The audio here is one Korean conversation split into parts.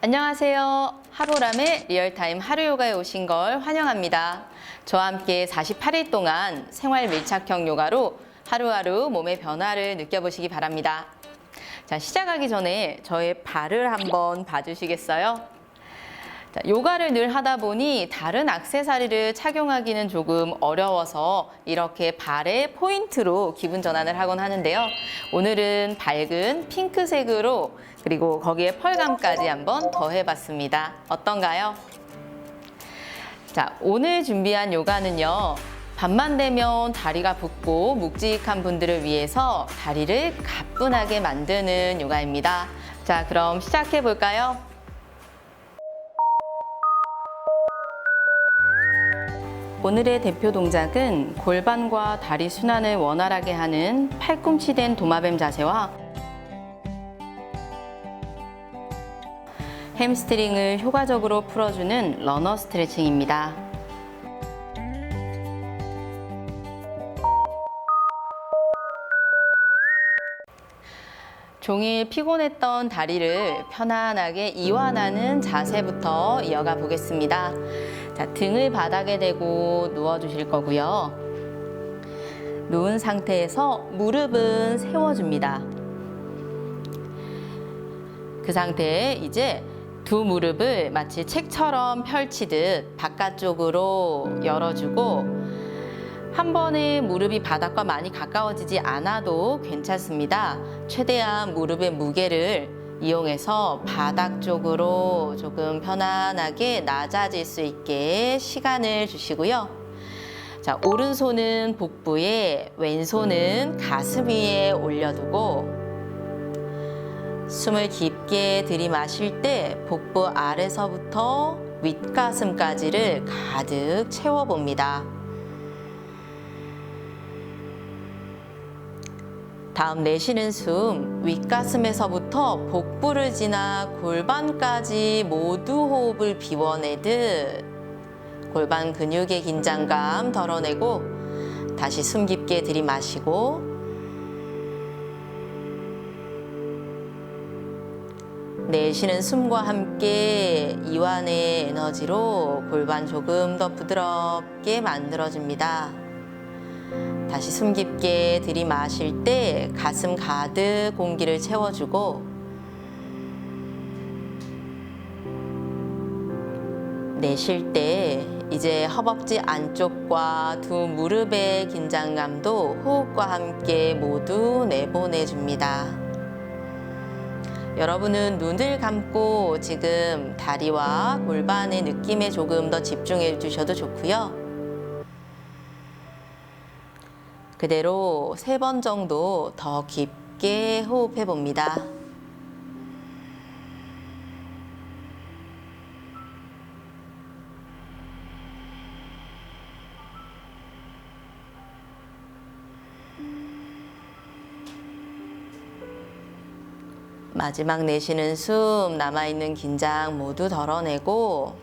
안녕하세요. 하보람의 리얼타임 하루요가에 오신 걸 환영합니다. 저와 함께 48일 동안 생활 밀착형 요가로 하루하루 몸의 변화를 느껴보시기 바랍니다. 자, 시작하기 전에 저의 발을 한번 봐주시겠어요? 자, 요가를 늘 하다 보니 다른 액세서리를 착용하기는 조금 어려워서 이렇게 발에 포인트로 기분 전환을 하곤 하는데요. 오늘은 밝은 핑크색으로 그리고 거기에 펄감까지 한번 더해봤습니다. 어떤가요? 자, 오늘 준비한 요가는요. 밤만 되면 다리가 붓고 묵직한 분들을 위해서 다리를 가뿐하게 만드는 요가입니다. 자, 그럼 시작해 볼까요? 오늘의 대표 동작은 골반과 다리 순환을 원활하게 하는 팔꿈치된 도마뱀 자세와 햄스트링을 효과적으로 풀어주는 러너 스트레칭입니다. 종일 피곤했던 다리를 편안하게 이완하는 자세부터 이어가 보겠습니다. 자, 등을 바닥에 대고 누워주실 거고요. 누운 상태에서 무릎은 세워줍니다. 그 상태에 이제 두 무릎을 마치 책처럼 펼치듯 바깥쪽으로 열어주고 한 번에 무릎이 바닥과 많이 가까워지지 않아도 괜찮습니다. 최대한 무릎의 무게를 이용해서 바닥 쪽으로 조금 편안하게 낮아질 수 있게 시간을 주시고요. 자, 오른손은 복부에, 왼손은 가슴 위에 올려두고 숨을 깊게 들이마실 때 복부 아래서부터 윗가슴까지를 가득 채워봅니다. 다음 내쉬는 숨, 윗가슴에서부터 복부를 지나 골반까지 모두 호흡을 비워내듯 골반 근육의 긴장감 덜어내고 다시 숨 깊게 들이마시고 내쉬는 숨과 함께 이완의 에너지로 골반 조금 더 부드럽게 만들어줍니다. 다시 숨 깊게 들이마실 때 가슴 가득 공기를 채워주고 내쉴 때 이제 허벅지 안쪽과 두 무릎의 긴장감도 호흡과 함께 모두 내보내줍니다. 여러분은 눈을 감고 지금 다리와 골반의 느낌에 조금 더 집중해 주셔도 좋고요. 그대로 3번 정도 더 깊게 호흡해 봅니다. 마지막 내쉬는 숨, 남아있는 긴장 모두 덜어내고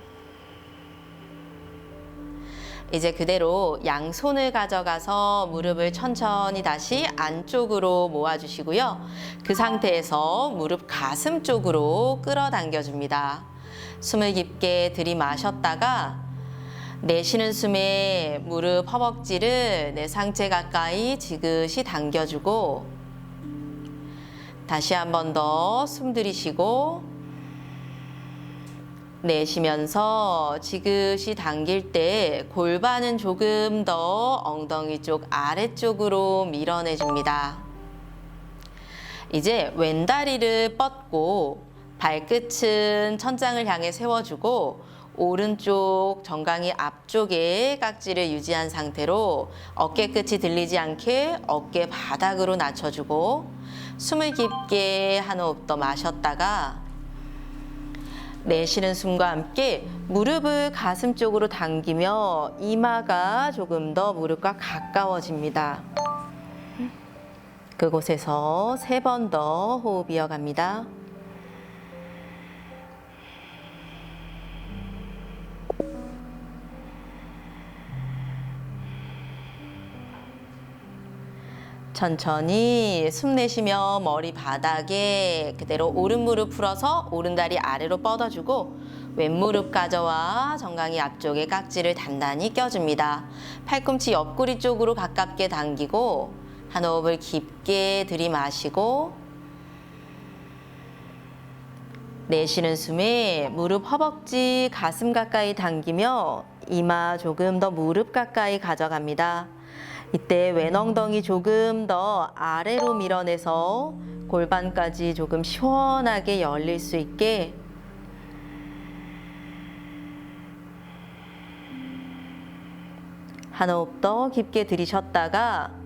이제 그대로 양손을 가져가서 무릎을 천천히 다시 안쪽으로 모아주시고요. 그 상태에서 무릎 가슴 쪽으로 끌어당겨 줍니다. 숨을 깊게 들이마셨다가 내쉬는 숨에 무릎 허벅지를 내 상체 가까이 지그시 당겨주고 다시 한 번 더 숨 들이쉬고 내쉬면서 지그시 당길 때 골반은 조금 더 엉덩이 쪽 아래쪽으로 밀어내줍니다. 이제 왼다리를 뻗고 발끝은 천장을 향해 세워주고 오른쪽 정강이 앞쪽에 깍지를 유지한 상태로 어깨 끝이 들리지 않게 어깨 바닥으로 낮춰주고 숨을 깊게 한 호흡 더 마셨다가 내쉬는 숨과 함께 무릎을 가슴 쪽으로 당기며 이마가 조금 더 무릎과 가까워집니다. 그곳에서 3번 더 호흡 이어갑니다. 천천히 숨 내쉬며 머리 바닥에 그대로 오른 무릎 풀어서 오른 다리 아래로 뻗어주고 왼 무릎 가져와 정강이 앞쪽에 깍지를 단단히 껴줍니다. 팔꿈치 옆구리 쪽으로 가깝게 당기고 한 호흡을 깊게 들이마시고 내쉬는 숨에 무릎 허벅지 가슴 가까이 당기며 이마 조금 더 무릎 가까이 가져갑니다. 이때 왼 엉덩이 조금 더 아래로 밀어내서 골반까지 조금 시원하게 열릴 수 있게 한 호흡 더 깊게 들이쉬었다가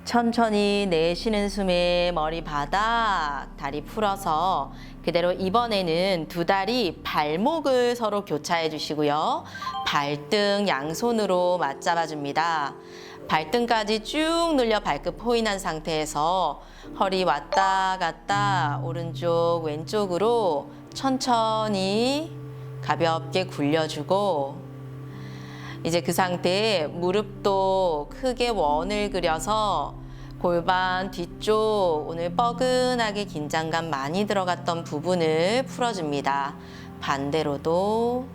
천천히 내쉬는 숨에 머리 바닥, 다리 풀어서 그대로 이번에는 두 다리 발목을 서로 교차해 주시고요. 발등 양손으로 맞잡아 줍니다. 발등까지 쭉 늘려 발끝 포인한 상태에서 허리 왔다 갔다 오른쪽 왼쪽으로 천천히 가볍게 굴려주고 이제 그 상태에 무릎도 크게 원을 그려서 골반 뒤쪽 오늘 뻐근하게 긴장감 많이 들어갔던 부분을 풀어줍니다. 반대로도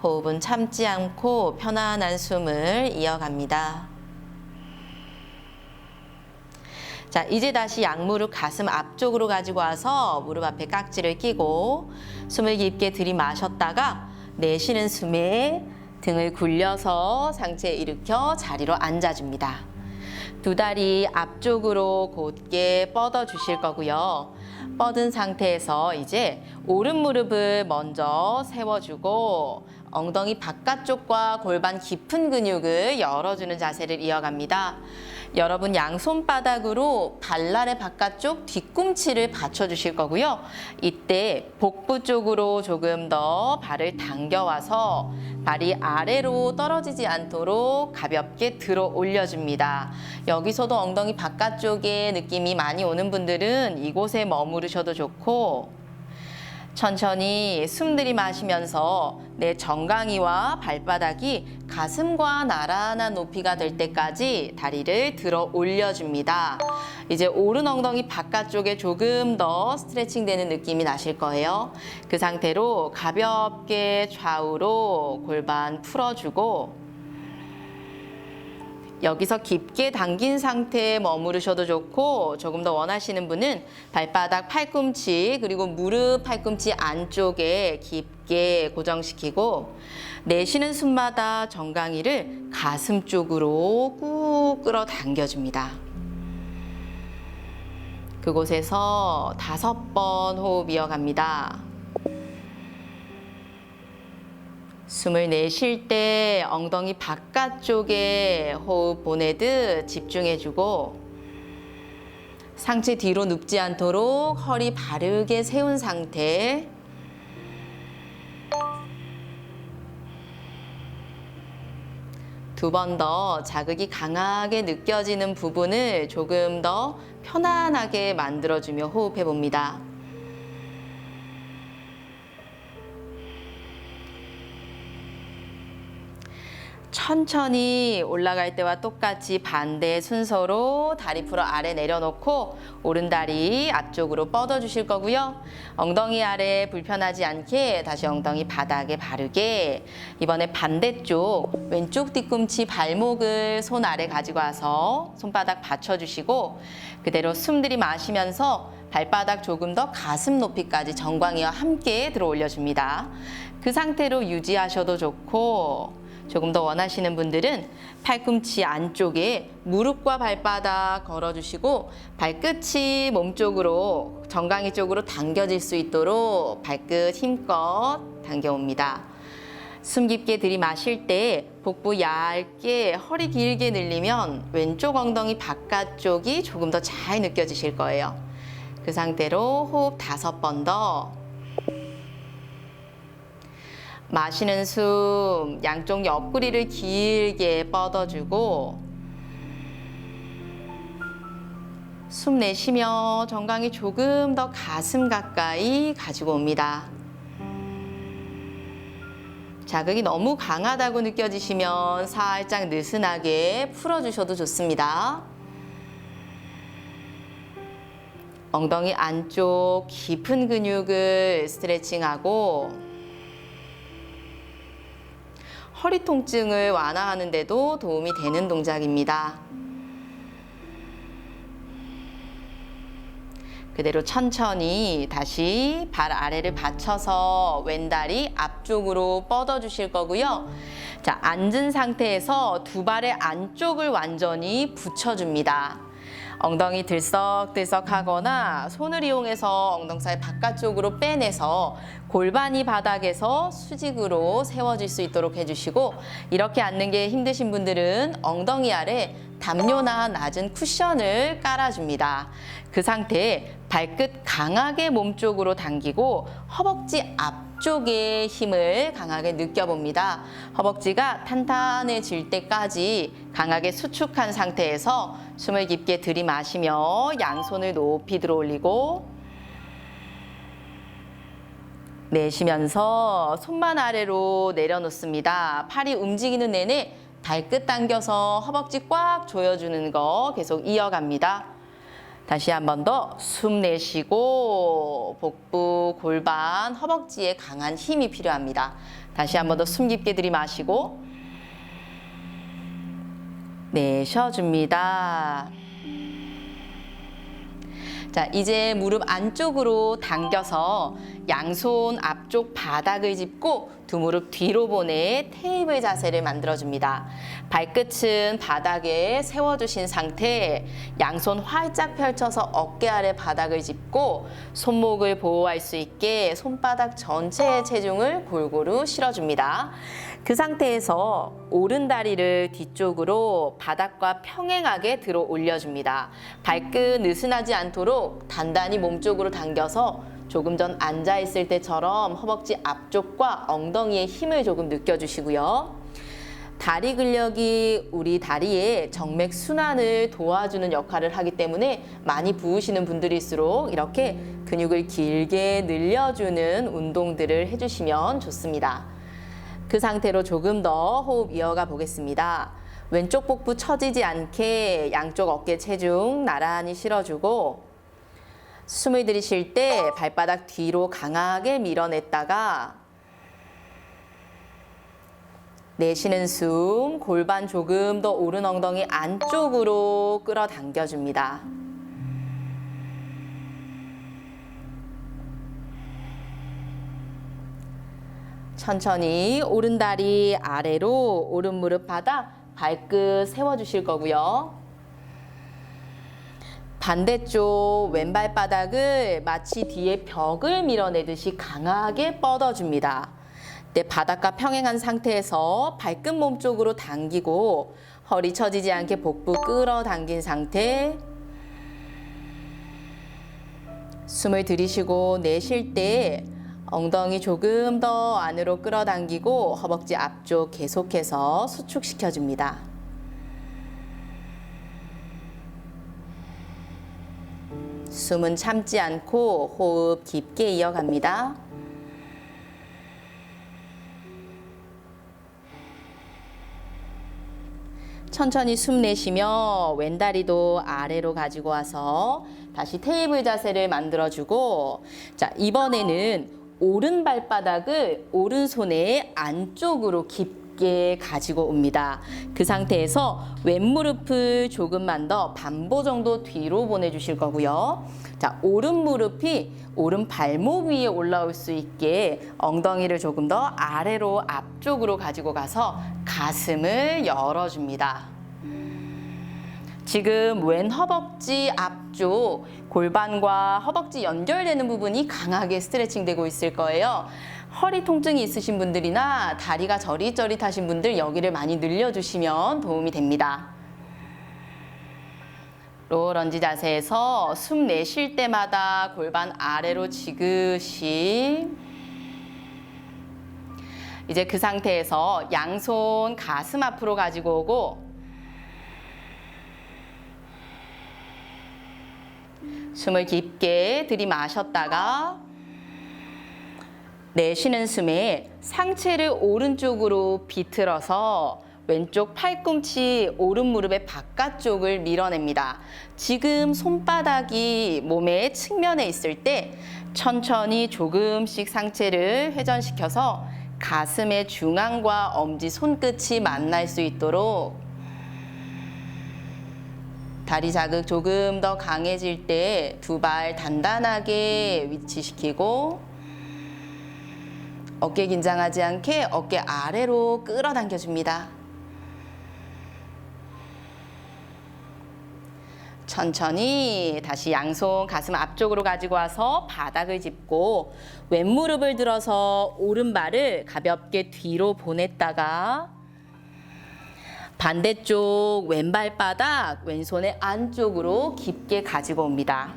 호흡은 참지 않고 편안한 숨을 이어갑니다. 자, 이제 다시 양무릎 가슴 앞쪽으로 가지고 와서 무릎 앞에 깍지를 끼고 숨을 깊게 들이마셨다가 내쉬는 숨에 등을 굴려서 상체 일으켜 자리로 앉아줍니다. 두 다리 앞쪽으로 곧게 뻗어 주실 거고요. 뻗은 상태에서 이제 오른 무릎을 먼저 세워주고 엉덩이 바깥쪽과 골반 깊은 근육을 열어주는 자세를 이어갑니다. 여러분 양손바닥으로 발날의 바깥쪽 뒤꿈치를 받쳐주실 거고요. 이때 복부 쪽으로 조금 더 발을 당겨와서 발이 아래로 떨어지지 않도록 가볍게 들어 올려줍니다. 여기서도 엉덩이 바깥쪽에 느낌이 많이 오는 분들은 이곳에 머무르셔도 좋고 천천히 숨 들이마시면서 내 정강이와 발바닥이 가슴과 나란한 높이가 될 때까지 다리를 들어 올려줍니다. 이제 오른 엉덩이 바깥쪽에 조금 더 스트레칭 되는 느낌이 나실 거예요. 그 상태로 가볍게 좌우로 골반 풀어주고 여기서 깊게 당긴 상태에 머무르셔도 좋고 조금 더 원하시는 분은 발바닥, 팔꿈치 그리고 무릎, 팔꿈치 안쪽에 깊게 고정시키고 내쉬는 숨마다 정강이를 가슴 쪽으로 꾹 끌어당겨줍니다. 그곳에서 5번 호흡 이어갑니다. 숨을 내쉴 때 엉덩이 바깥쪽에 호흡 보내듯 집중해주고 상체 뒤로 눕지 않도록 허리 바르게 세운 상태 두 번 더 자극이 강하게 느껴지는 부분을 조금 더 편안하게 만들어주며 호흡해 봅니다. 천천히 올라갈 때와 똑같이 반대 순서로 다리 풀어 아래 내려놓고 오른 다리 앞쪽으로 뻗어 주실 거고요. 엉덩이 아래 불편하지 않게 다시 엉덩이 바닥에 바르게 이번에 반대쪽 왼쪽 뒤꿈치 발목을 손 아래 가지고 와서 손바닥 받쳐주시고 그대로 숨 들이마시면서 발바닥 조금 더 가슴 높이까지 정광이와 함께 들어 올려줍니다. 그 상태로 유지하셔도 좋고 조금 더 원하시는 분들은 팔꿈치 안쪽에 무릎과 발바닥 걸어주시고 발끝이 몸쪽으로 정강이 쪽으로 당겨질 수 있도록 발끝 힘껏 당겨옵니다. 숨 깊게 들이마실 때 복부 얇게 허리 길게 늘리면 왼쪽 엉덩이 바깥쪽이 조금 더 잘 느껴지실 거예요. 그 상태로 호흡 5번 더. 마시는 숨, 양쪽 옆구리를 길게 뻗어주고 숨 내쉬며 정강이 조금 더 가슴 가까이 가지고 옵니다. 자극이 너무 강하다고 느껴지시면 살짝 느슨하게 풀어주셔도 좋습니다. 엉덩이 안쪽 깊은 근육을 스트레칭하고 허리 통증을 완화하는 데도 도움이 되는 동작입니다. 그대로 천천히 다시 발 아래를 받쳐서 왼다리 앞쪽으로 뻗어 주실 거고요. 자, 앉은 상태에서 두 발의 안쪽을 완전히 붙여줍니다. 엉덩이 들썩들썩 하거나 손을 이용해서 엉덩살 바깥쪽으로 빼내서 골반이 바닥에서 수직으로 세워질 수 있도록 해주시고, 이렇게 앉는 게 힘드신 분들은 엉덩이 아래 담요나 낮은 쿠션을 깔아줍니다. 그 상태에 발끝 강하게 몸쪽으로 당기고 허벅지 앞쪽에 힘을 강하게 느껴봅니다. 허벅지가 탄탄해질 때까지 강하게 수축한 상태에서 숨을 깊게 들이마시며 양손을 높이 들어 올리고 내쉬면서 손만 아래로 내려놓습니다. 팔이 움직이는 내내 발끝 당겨서 허벅지 꽉 조여주는 거 계속 이어갑니다. 다시 한 번 더 숨 내쉬고 복부, 골반, 허벅지에 강한 힘이 필요합니다. 다시 한 번 더 숨 깊게 들이마시고 내쉬어줍니다. 자, 이제 무릎 안쪽으로 당겨서 양손 앞쪽 바닥을 짚고 두 무릎 뒤로 보내 테이블 자세를 만들어줍니다. 발끝은 바닥에 세워주신 상태, 양손 활짝 펼쳐서 어깨 아래 바닥을 짚고 손목을 보호할 수 있게 손바닥 전체의 체중을 골고루 실어줍니다. 그 상태에서 오른 다리를 뒤쪽으로 바닥과 평행하게 들어 올려줍니다. 발끝 느슨하지 않도록 단단히 몸쪽으로 당겨서 조금 전 앉아있을 때처럼 허벅지 앞쪽과 엉덩이에 힘을 조금 느껴주시고요. 다리 근력이 우리 다리의 정맥 순환을 도와주는 역할을 하기 때문에 많이 부으시는 분들일수록 이렇게 근육을 길게 늘려주는 운동들을 해주시면 좋습니다. 그 상태로 조금 더 호흡 이어가 보겠습니다. 왼쪽 복부 처지지 않게 양쪽 어깨 체중 나란히 실어주고 숨을 들이쉴 때 발바닥 뒤로 강하게 밀어냈다가 내쉬는 숨, 골반 조금 더 오른 엉덩이 안쪽으로 끌어당겨줍니다. 천천히 오른 다리 아래로 오른 무릎 바닥 발끝 세워주실 거고요. 반대쪽 왼발 바닥을 마치 뒤에 벽을 밀어내듯이 강하게 뻗어줍니다. 내 바닥과 평행한 상태에서 발끝 몸쪽으로 당기고 허리 처지지 않게 복부 끌어당긴 상태. 숨을 들이쉬고 내쉴 때 엉덩이 조금 더 안으로 끌어당기고 허벅지 앞쪽 계속해서 수축시켜줍니다. 숨은 참지 않고 호흡 깊게 이어갑니다. 천천히 숨 내쉬며 왼다리도 아래로 가지고 와서 다시 테이블 자세를 만들어주고, 자, 이번에는 오른 발바닥을 오른손의 안쪽으로 깊게 가지고 옵니다. 그 상태에서 왼무릎을 조금만 더 반보 정도 뒤로 보내주실 거고요. 자, 오른 무릎이 오른 발목 위에 올라올 수 있게 엉덩이를 조금 더 아래로 앞쪽으로 가지고 가서 가슴을 열어줍니다. 지금 왼 허벅지 앞쪽 골반과 허벅지 연결되는 부분이 강하게 스트레칭 되고 있을 거예요. 허리 통증이 있으신 분들이나 다리가 저릿저릿하신 분들 여기를 많이 늘려주시면 도움이 됩니다. 로우 런지 자세에서 숨 내쉴 때마다 골반 아래로 지그시. 이제 그 상태에서 양손 가슴 앞으로 가지고 오고 숨을 깊게 들이마셨다가 내쉬는 숨에 상체를 오른쪽으로 비틀어서 왼쪽 팔꿈치 오른 무릎의 바깥쪽을 밀어냅니다. 지금 손바닥이 몸의 측면에 있을 때 천천히 조금씩 상체를 회전시켜서 가슴의 중앙과 엄지 손끝이 만날 수 있도록 다리 자극 조금 더 강해질 때 두 발 단단하게 위치시키고 어깨 긴장하지 않게 어깨 아래로 끌어당겨줍니다. 천천히 다시 양손 가슴 앞쪽으로 가지고 와서 바닥을 짚고 왼무릎을 들어서 오른발을 가볍게 뒤로 보냈다가 반대쪽 왼발바닥 왼손의 안쪽으로 깊게 가지고 옵니다.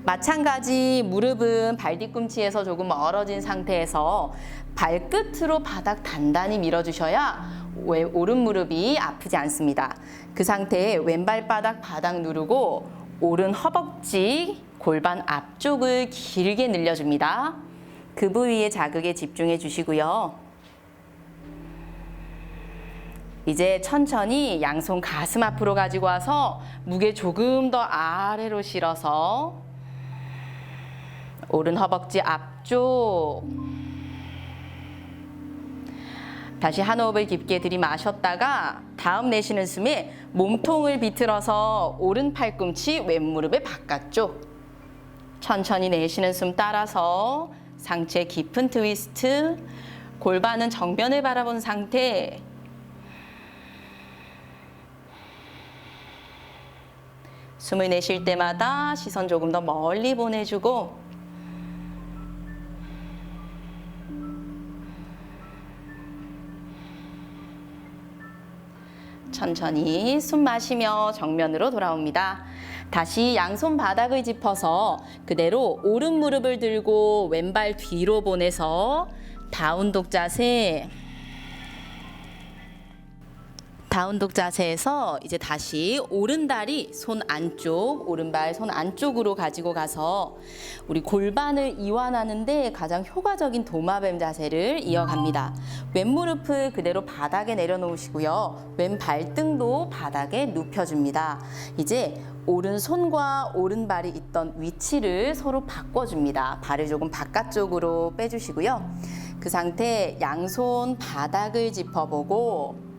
마찬가지 무릎은 발 뒤꿈치에서 조금 멀어진 상태에서 발끝으로 바닥 단단히 밀어주셔야 오른 무릎이 아프지 않습니다. 그 상태에 왼발바닥 바닥 누르고 오른 허벅지 골반 앞쪽을 길게 늘려줍니다. 그 부위의 자극에 집중해 주시고요. 이제 천천히 양손 가슴 앞으로 가지고 와서 무게 조금 더 아래로 실어서 오른 허벅지 앞쪽 다시 한 호흡을 깊게 들이마셨다가 다음 내쉬는 숨에 몸통을 비틀어서 오른 팔꿈치 왼무릎의 바깥쪽 천천히 내쉬는 숨 따라서 상체 깊은 트위스트 골반은 정면을 바라본 상태 숨을 내쉴 때마다 시선 조금 더 멀리 보내주고 천천히 숨 마시며 정면으로 돌아옵니다. 다시 양손 바닥을 짚어서 그대로 오른 무릎을 들고 왼발 뒤로 보내서 다운독 자세. 다운독 자세에서 이제 다시 오른 다리 손 안쪽, 오른발 손 안쪽으로 가지고 가서 우리 골반을 이완하는데 가장 효과적인 도마뱀 자세를 이어갑니다. 왼무릎을 그대로 바닥에 내려놓으시고요. 왼 발등도 바닥에 눕혀줍니다. 이제 오른손과 오른발이 있던 위치를 서로 바꿔줍니다. 발을 조금 바깥쪽으로 빼주시고요. 그 상태 양손 바닥을 짚어보고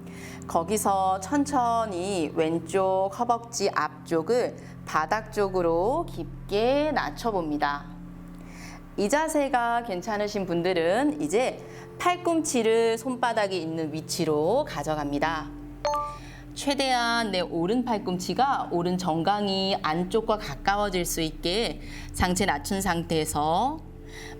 거기서 천천히 왼쪽 허벅지 앞쪽을 바닥 쪽으로 깊게 낮춰봅니다. 이 자세가 괜찮으신 분들은 이제 팔꿈치를 손바닥이 있는 위치로 가져갑니다. 최대한 내 오른 팔꿈치가 오른 정강이 안쪽과 가까워질 수 있게 상체 낮춘 상태에서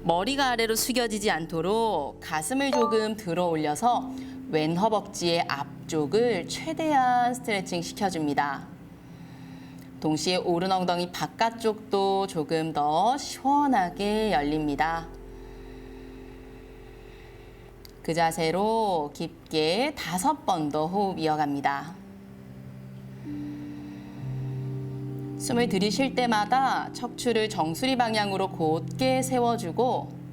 머리가 아래로 숙여지지 않도록 가슴을 조금 들어 올려서 왼 허벅지의 앞쪽을 최대한 스트레칭 시켜줍니다. 동시에 오른 엉덩이 바깥쪽도 조금 더 시원하게 열립니다. 그 자세로 깊게 5번 더 호흡 이어갑니다. 숨을 들이쉴 때마다 척추를 정수리 방향으로 곧게 세워주고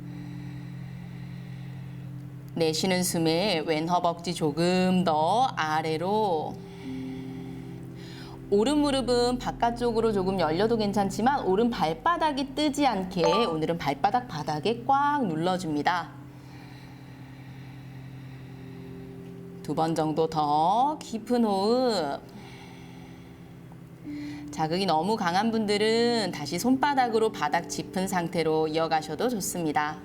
내쉬는 숨에 왼 허벅지 조금 더 아래로 오른 무릎은 바깥쪽으로 조금 열려도 괜찮지만 오른 발바닥이 뜨지 않게 오늘은 발바닥 바닥에 꽉 눌러줍니다. 2번 정도 더 깊은 호흡. 자극이 너무 강한 분들은 다시 손바닥으로 바닥 짚은 상태로 이어가셔도 좋습니다.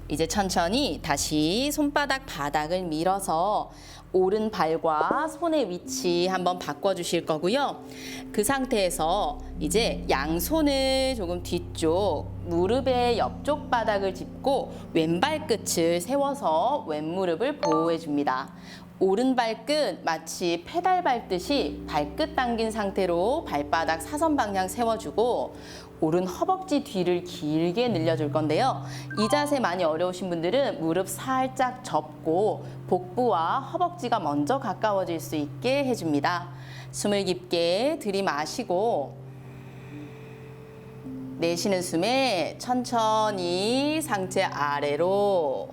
이제 천천히 다시 손바닥 바닥을 밀어서 오른 발과 손의 위치 한번 바꿔주실 거고요. 그 상태에서 이제 양손을 조금 뒤쪽 무릎의 옆쪽 바닥을 짚고 왼발 끝을 세워서 왼무릎을 보호해 줍니다. 오른 발끝 마치 페달 밟듯이 발끝 당긴 상태로 발바닥 사선 방향 세워주고 오른 허벅지 뒤를 길게 늘려줄 건데요. 이 자세 많이 어려우신 분들은 무릎 살짝 접고 복부와 허벅지가 먼저 가까워질 수 있게 해줍니다. 숨을 깊게 들이마시고 내쉬는 숨에 천천히 상체 아래로.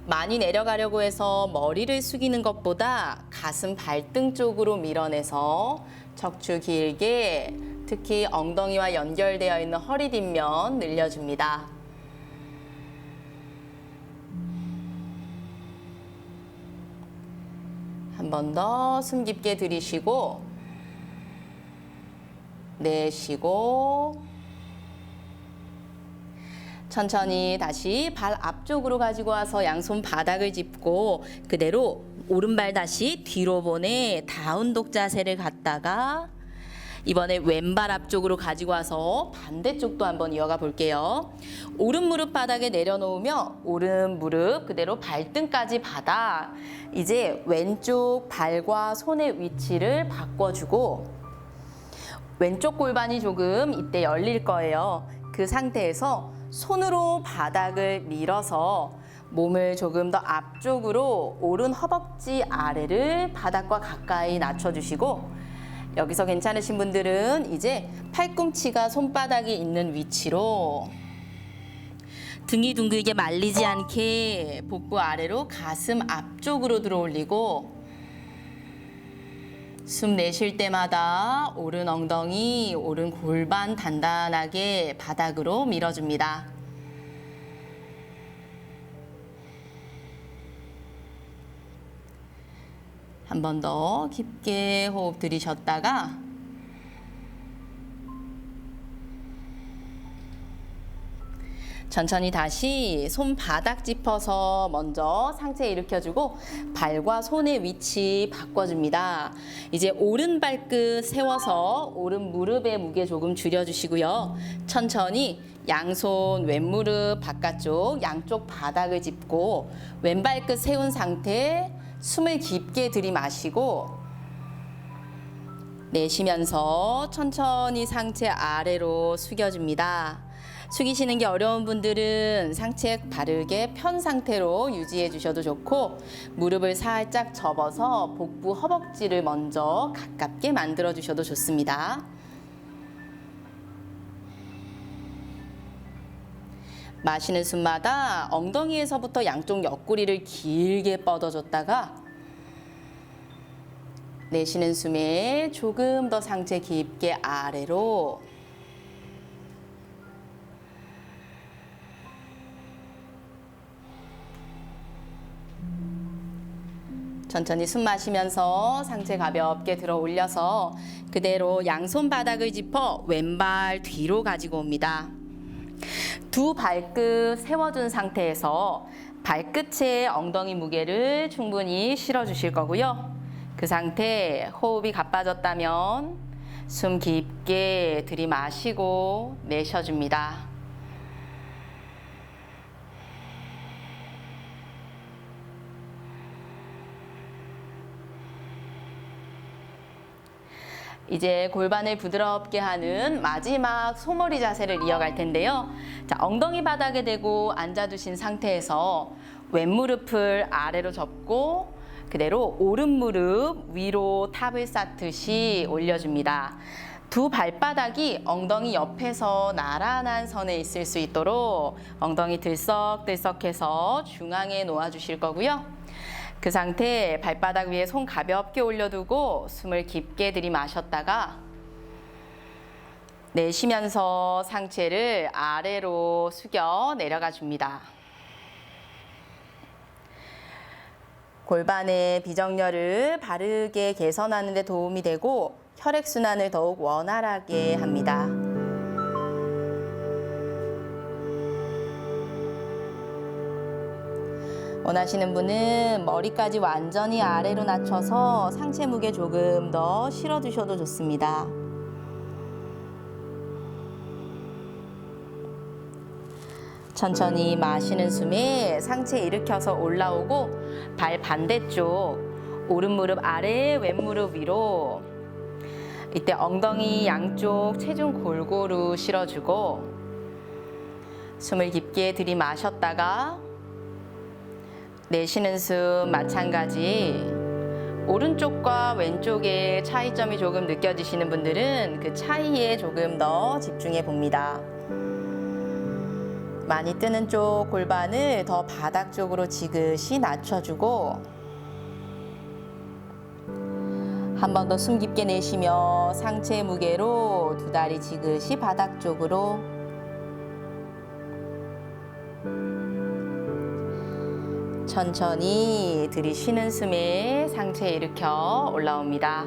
많이 내려가려고 해서 머리를 숙이는 것보다 가슴 발등 쪽으로 밀어내서 척추 길게, 특히 엉덩이와 연결되어 있는 허리 뒷면 늘려줍니다. 한 번 더 숨 깊게 들이쉬고 내쉬고 천천히 다시 발 앞쪽으로 가지고 와서 양손 바닥을 짚고 그대로 오른발 다시 뒤로 보내 다운독 자세를 갖다가 이번에 왼발 앞쪽으로 가지고 와서 반대쪽도 한번 이어가 볼게요. 오른 무릎 바닥에 내려놓으며 오른 무릎 그대로 발등까지 받아 이제 왼쪽 발과 손의 위치를 바꿔주고 왼쪽 골반이 조금 이때 열릴 거예요. 그 상태에서 손으로 바닥을 밀어서 몸을 조금 더 앞쪽으로 오른 허벅지 아래를 바닥과 가까이 낮춰주시고 여기서 괜찮으신 분들은 이제 팔꿈치가 손바닥이 있는 위치로 등이 둥글게 말리지 않게 복부 아래로 가슴 앞쪽으로 들어올리고 숨 내쉴 때마다 오른 엉덩이, 오른 골반 단단하게 바닥으로 밀어줍니다. 한 번 더 깊게 호흡 들이셨다가 천천히 다시 손바닥 짚어서 먼저 상체 일으켜주고 발과 손의 위치 바꿔줍니다. 이제 오른 발끝 세워서 오른 무릎의 무게 조금 줄여주시고요. 천천히 양손 왼무릎 바깥쪽 양쪽 바닥을 짚고 왼발끝 세운 상태 숨을 깊게 들이마시고 내쉬면서 천천히 상체 아래로 숙여줍니다. 숙이시는 게 어려운 분들은 상체 바르게 편 상태로 유지해 주셔도 좋고 무릎을 살짝 접어서 복부 허벅지를 먼저 가깝게 만들어 주셔도 좋습니다. 마시는 숨마다 엉덩이에서부터 양쪽 옆구리를 길게 뻗어줬다가 내쉬는 숨에 조금 더 상체 깊게 아래로 천천히 숨 마시면서 상체 가볍게 들어 올려서 그대로 양손 바닥을 짚어 왼발 뒤로 가지고 옵니다. 두 발끝 세워준 상태에서 발끝에 엉덩이 무게를 충분히 실어주실 거고요. 그 상태 호흡이 가빠졌다면 숨 깊게 들이마시고 내쉬어줍니다. 이제 골반을 부드럽게 하는 마지막 소머리 자세를 이어갈 텐데요. 자, 엉덩이 바닥에 대고 앉아두신 상태에서 왼무릎을 아래로 접고 그대로 오른무릎 위로 탑을 쌓듯이 올려줍니다. 두 발바닥이 엉덩이 옆에서 나란한 선에 있을 수 있도록 엉덩이 들썩들썩해서 중앙에 놓아주실 거고요. 그 상태 발바닥 위에 손 가볍게 올려두고 숨을 깊게 들이마셨다가 내쉬면서 상체를 아래로 숙여 내려가 줍니다. 골반의 비정렬을 바르게 개선하는 데 도움이 되고 혈액순환을 더욱 원활하게 합니다. 원하시는 분은 머리까지 완전히 아래로 낮춰서 상체 무게 조금 더 실어주셔도 좋습니다. 천천히 마시는 숨에 상체 일으켜서 올라오고 발 반대쪽 오른 무릎 아래 왼 무릎 위로 이때 엉덩이 양쪽 체중 골고루 실어주고 숨을 깊게 들이마셨다가 내쉬는 숨 마찬가지 오른쪽과 왼쪽의 차이점이 조금 느껴지시는 분들은 그 차이에 조금 더 집중해 봅니다. 많이 뜨는 쪽 골반을 더 바닥 쪽으로 지그시 낮춰주고 한 번 더 숨 깊게 내쉬며 상체 무게로 두 다리 지그시 바닥 쪽으로 천천히 들이쉬는 숨에 상체 일으켜 올라옵니다.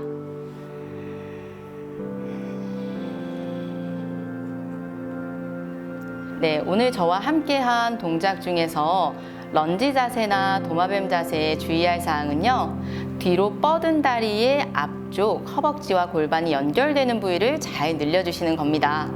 네, 오늘 저와 함께한 동작 중에서 런지 자세나 도마뱀 자세에 주의할 사항은요. 뒤로 뻗은 다리의 앞쪽 허벅지와 골반이 연결되는 부위를 잘 늘려주시는 겁니다.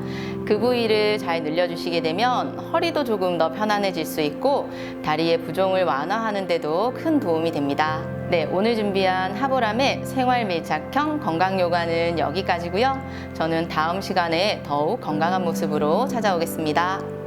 그 부위를 잘 늘려주시게 되면 허리도 조금 더 편안해질 수 있고 다리의 부종을 완화하는 데도 큰 도움이 됩니다. 네, 오늘 준비한 하보람의 생활 밀착형 건강 요가는 여기까지고요. 저는 다음 시간에 더욱 건강한 모습으로 찾아오겠습니다.